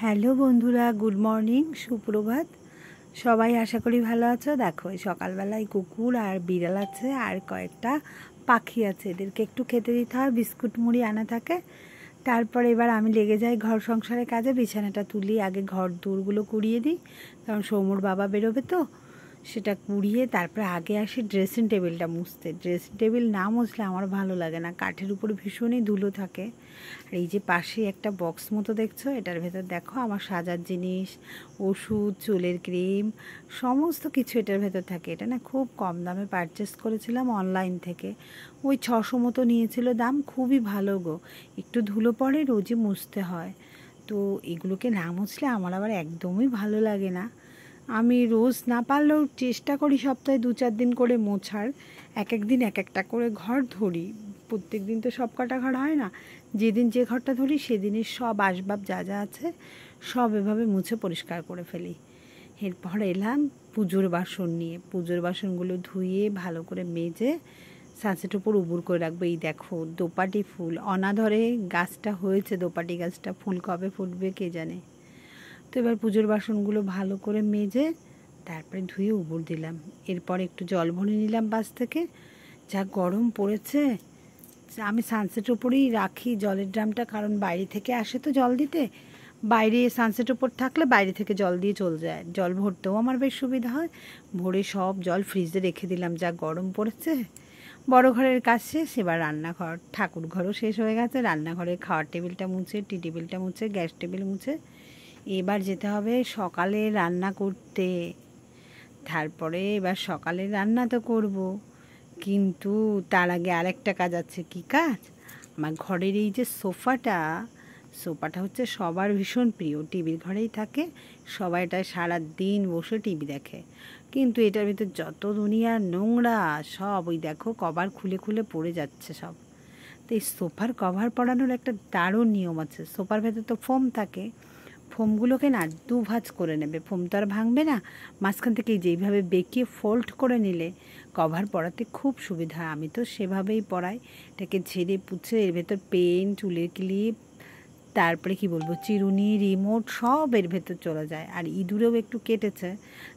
Hello বন্ধুরা, good morning, সুপ্রভাত। সবাই আশা করি ভালো আছো। দেখো সকালবেলায় কুকুর আর বিড়াল আছে আর কয়েকটা পাখি আছে, এদেরকে একটু খেতে দিতে হয়, বিস্কুট মুড়ি আনা থাকে। তারপর এবার আমি লেগে যাই ঘর সংসারের কাজে। বিছানাটা তুলি, আগে ঘর দূরগুলো কুড়িয়ে দিই, কারণ সৌমুর বাবা বেরোবে তো। সেটা কুড়িয়ে তারপরে আগে আসি ড্রেসিং টেবিলটা মুছতে। ড্রেসিং টেবিল না মুছলে আমার ভালো লাগে না, কাঠের উপর ভীষণই ধুলো থাকে। আর এই যে পাশে একটা বক্স মতো দেখছো, এটার ভেতর দেখো আমার সাজার জিনিস, ওষুধ, চুলের ক্রিম, সমস্ত কিছু এটার ভেতর থাকে। এটা না খুব কম দামে পারচেস করেছিলাম অনলাইন থেকে। ওই 600 মতো নিয়েছিল দাম, খুবই ভালো গো। একটু ধুলো পড়ে, রোজই মুছতে হয়। তো এগুলোকে না মুছলে আমার আবার একদমই ভালো লাগে না। আমি রোজ না পারলেও চেষ্টা করি সপ্তাহে 2-4 দিন করে মোছার। এক এক দিন এক একটা করে ঘর ধরি, প্রত্যেক দিন তো সব কটা ঘর হয় না। যেদিন যে ঘরটা ধরি সেদিনের সব আসবাব যা যা আছে সব এভাবে মুছে পরিষ্কার করে ফেলি। এরপর এলাম পুজোর বাসন নিয়ে। পুজোর বাসনগুলো ধুয়ে ভালো করে মেজে সানসেটের উপর উবুর করে রাখবো। এই দেখো দোপাটি ফুল, অনাধরে গাছটা হয়েছে, দোপাটি গাছটা ফুল কবে ফুটবে কে জানে। তো এবার পুজোর বাসনগুলো ভালো করে মেজে তারপরে ধুয়ে উবুর দিলাম। এরপর একটু জল ভরে নিলাম বাস থেকে। যা গরম পড়েছে, আমি সানসেটের ওপরেই রাখি জলের ড্রামটা, কারণ বাইরে থেকে আসে তো জল দিতে। বাইরে সানসেটের ওপর থাকলে বাইরে থেকে জল দিয়ে চলে যায়, জল ভরতেও আমার বেশ সুবিধা হয়। ভরে সব জল ফ্রিজে রেখে দিলাম, যা গরম পড়েছে। বড় ঘরের কাজ শেষ, এবার রান্নাঘর, ঠাকুর ঘরও শেষ হয়ে গেছে। রান্নাঘরে খাওয়ার টেবিলটা মুছে, টি টেবিলটা মুছে, গ্যাস টেবিল মুছে এবার যেতে হবে সকালে রান্না করতে। তারপরে এবার সকালে রান্না তো করব, কিন্তু তার আগে আরেকটা কাজ আছে। কি কাজ? আমার ঘরের এই যে সোফাটা হচ্ছে সবার ভীষণ প্রিয়, টিভির ঘরেই থাকে সবাই, এটা সারা দিন বসে টিভি দেখে। কিন্তু এটার ভিতর যত দুনিয়ার নোংরা সব, ওই দেখো কভার খুলে খুলে পড়ে যাচ্ছে সব। তো এই সোফার কভার পরানোর একটা দারুণ নিয়ম আছে। সোফার ভেতর তো ফোম থাকে, ফোমগুলোকে না দুভাঁজ করে নেবে, ফোম তো আর ভাঙবে না। মাঝখান থেকে যেইভাবে বেঁকিয়ে ফোল্ড করে নিলে কভার পরাতে খুব সুবিধা। আমি তো সেভাবেই পরাই। এটাকে ঝেড়ে পুছে এর ভেতর পেন, চুলের ক্লিপ, তারপরে কি বলবো, চিরুনি, রিমোট সব এর ভেতর চলে যায়। আর ইঁদুরেও একটু কেটেছে,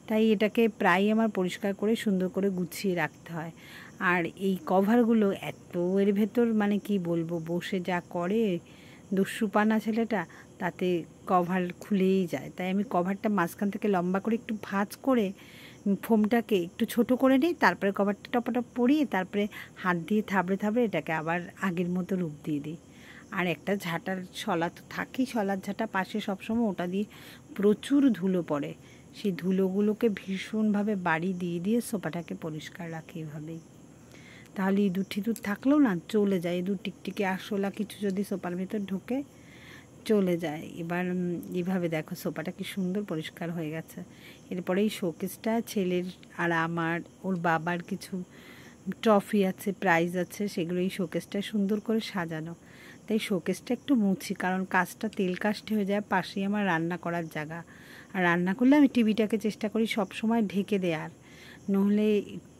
তাই এটাকে প্রায় আমার পরিষ্কার করে সুন্দর করে গুছিয়ে রাখতে হয়। আর এই কভারগুলো এত এর ভেতর মানে কি বলবো, বসে যা করে দুষ্টুপানা ছেলেটা, তাতে কভার খুলেই যায়। তাই আমি কভারটা মাঝখান থেকে লম্বা করে একটু ভাঁজ করে ফোমটাকে একটু ছোট করে নিই, তারপরে কভারটা টপাটপ পরিয়ে তারপরে হাত দিয়ে থাবড়ে থাবড়ে এটাকে আবার আগের মতো রূপ দিয়ে দিই। আর একটা ঝাঁটার শলা তো থাকেই, শলার ঝাঁটা পাশে সবসময়, ওটা দিয়ে প্রচুর ধুলো পড়ে। সেই ধুলোগুলোকে ভীষণভাবে বাড়ি দিয়ে দিয়ে সোফাটাকে পরিষ্কার রাখি এভাবেই। তাহলে ইঁদুর ঠিদুর থাকলেও না চলে যায়, ইঁদুর টিকটিকি আরশোলা কিছু যদি সোফার ভেতর ঢোকে চলে যায়। এবার এইভাবে দেখো সোফাটা কি সুন্দর পরিষ্কার হয়ে গেছে। এরপরে এই শোকেসটা ছেলের আর আমার, ওর বাবার কিছু ট্রফি আছে, প্রাইজ আছে, সেগুলো এই শোকেসটা সুন্দর করে সাজানো। তাই শোকেসটা একটু মুছি, কারণ কাজটা তেল কাস্টে হয়ে যায়। পাশেই আমার রান্না করার জায়গা, আর রান্না করলে আমি টিভিটাকে চেষ্টা করি সব সময় ঢেকে দেওয়ার, নহলে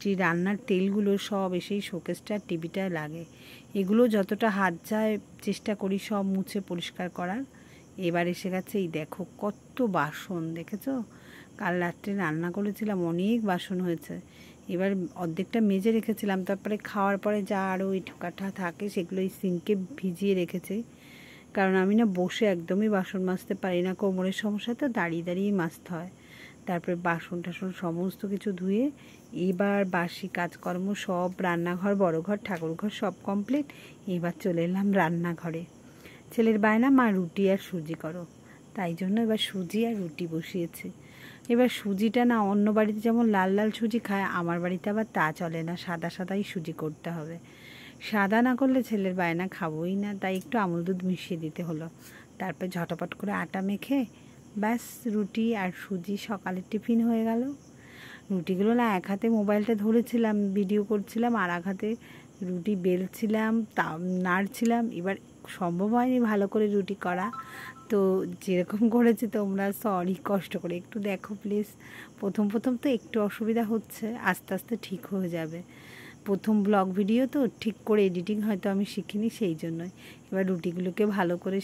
যে রান্নার তেলগুলো সব এসেই শোকেসটা টিভিটা লাগে। এগুলো যতটা হাত যায় চেষ্টা করি সব মুছে পরিষ্কার করার। এবার এসে গেছে এই দেখো কত বাসন, দেখেছো? কাল রাত্রে রান্না করেছিলাম, অনেক বাসন হয়েছে। এবার অর্ধেকটা মেজে রেখেছিলাম, তারপরে খাওয়ার পরে যা আরও এই ঠোকাঠা থাকে সেগুলো এই সিঙ্কে ভিজিয়ে রেখেছি। কারণ আমি না বসে একদমই বাসন মাজতে পারি না, কোমরের সমস্যা তো, দাঁড়িয়ে দাঁড়িয়েই মাজতে হয়। তারপরে বাসন টাসন সমস্ত কিছু ধুয়ে এবার বাসি কাজকর্ম সব, রান্নাঘর, বড় ঘর, ঠাকুরঘর সব কমপ্লিট। এবার চলে এলাম রান্নাঘরে। ছেলের বায়না মা রুটি আর সুজি করো, তাই জন্য এবার সুজি আর রুটি বসিয়েছি। এবার সুজিটা না অন্য বাড়িতে যেমন লাল লাল সুজি খায়, আমার বাড়িতে আবার তা চলে না, সাদা সাদাই সুজি করতে হবে। সাদা না করলে ছেলের বায়না খাবোই না, তাই একটু আমুল দুধ মিশিয়ে দিতে হলো। তারপর ঝটপট করে আটা মেখে ব্যাস রুটি আর সুজি সকালের টিফিন হয়ে গেল। রুটিগুলো না এক হাতে মোবাইলটা ধরেছিলাম, ভিডিও করছিলাম, আর এক হাতে রুটি বেলছিলাম, তা নাড়ছিলাম। এবার সম্ভব হয়নি ভালো করে রুটি করা, তো যেরকম করেছি তোমরা সরি, কষ্ট করে একটু দেখো প্লিজ। প্রথম প্রথম তো একটু অসুবিধা হচ্ছে, আস্তে আস্তে ঠিক হয়ে যাবে। প্রথম ব্লগ ভিডিও তো ঠিক করে এডিটিং হয়তো আমি শিখিনি, সেই জন্যই। এবার রুটিগুলোকে ভালো করে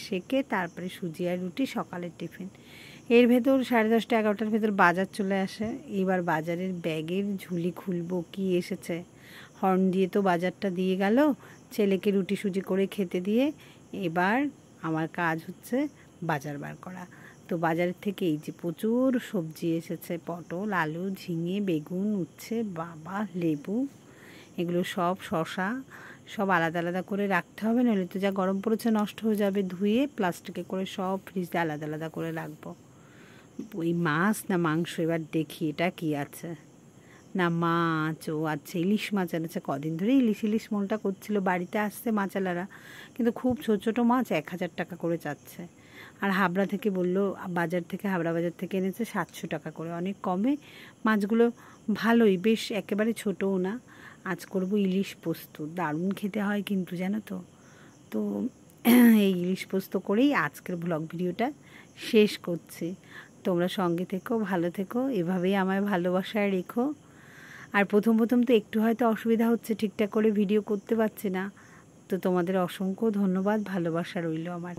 সেঁকে তারপরে সুজি আর রুটি সকালের টিফিন। এর ভেতর 10:30 11টার ভেতর বাজার চলে আসে। এবার বাজারের ব্যাগের ঝুলি খুলবো, কি এসেছে। হর্ন দিয়ে তো বাজারটা দিয়ে গেল, ছেলেকে রুটি সুজি করে খেতে দিয়ে এবার আমার কাজ হচ্ছে বাজার বার করা। তো বাজারের থেকে এই যে প্রচুর সবজি এসেছে, পটল, আলু, ঝিঙে, বেগুন, উচ্ছে, বাবা, লেবু, এগুলো সব, শশা, সব আলাদা আলাদা করে রাখতে হবে, নইলে তো যা গরম পড়েছে নষ্ট হয়ে যাবে। ধুয়ে প্লাস্টিকে করে সব ফ্রিজে আলাদা আলাদা করে রাখবো। ওই মাছ না মাংস, এবার দেখি এটা কি আছে। না মাছ, ও আচ্ছা ইলিশ মাছ এনেছে। কদিন ধরে ইলিশ মনটা করছিল, বাড়িতে আসছে মাছালারা, কিন্তু খুব ছোটো ছোটো মাছ 1000 টাকা করে চাচ্ছে। আর হাবড়া থেকে বললো, হাবড়া বাজার থেকে এনেছে 700 টাকা করে, অনেক কমে। মাছগুলো ভালোই, বেশ একেবারে ছোটও না। আজ করব ইলিশ পোস্ত, দারুণ খেতে হয় কিন্তু, জানো তো। তো এই ইলিশ পোস্ত করেই আজকের ব্লগ ভিডিওটা শেষ করছি। তোমরা সঙ্গে থেকো, ভালো থেকো, এভাবেই আমায় ভালোবাসায় রেখো। আর প্রথম তো একটু হয়তো অসুবিধা হচ্ছে, ঠিকঠাক করে ভিডিও করতে পারছি না, তো তোমাদের অসংখ্য ধন্যবাদ, ভালোবাসা রইল আমার।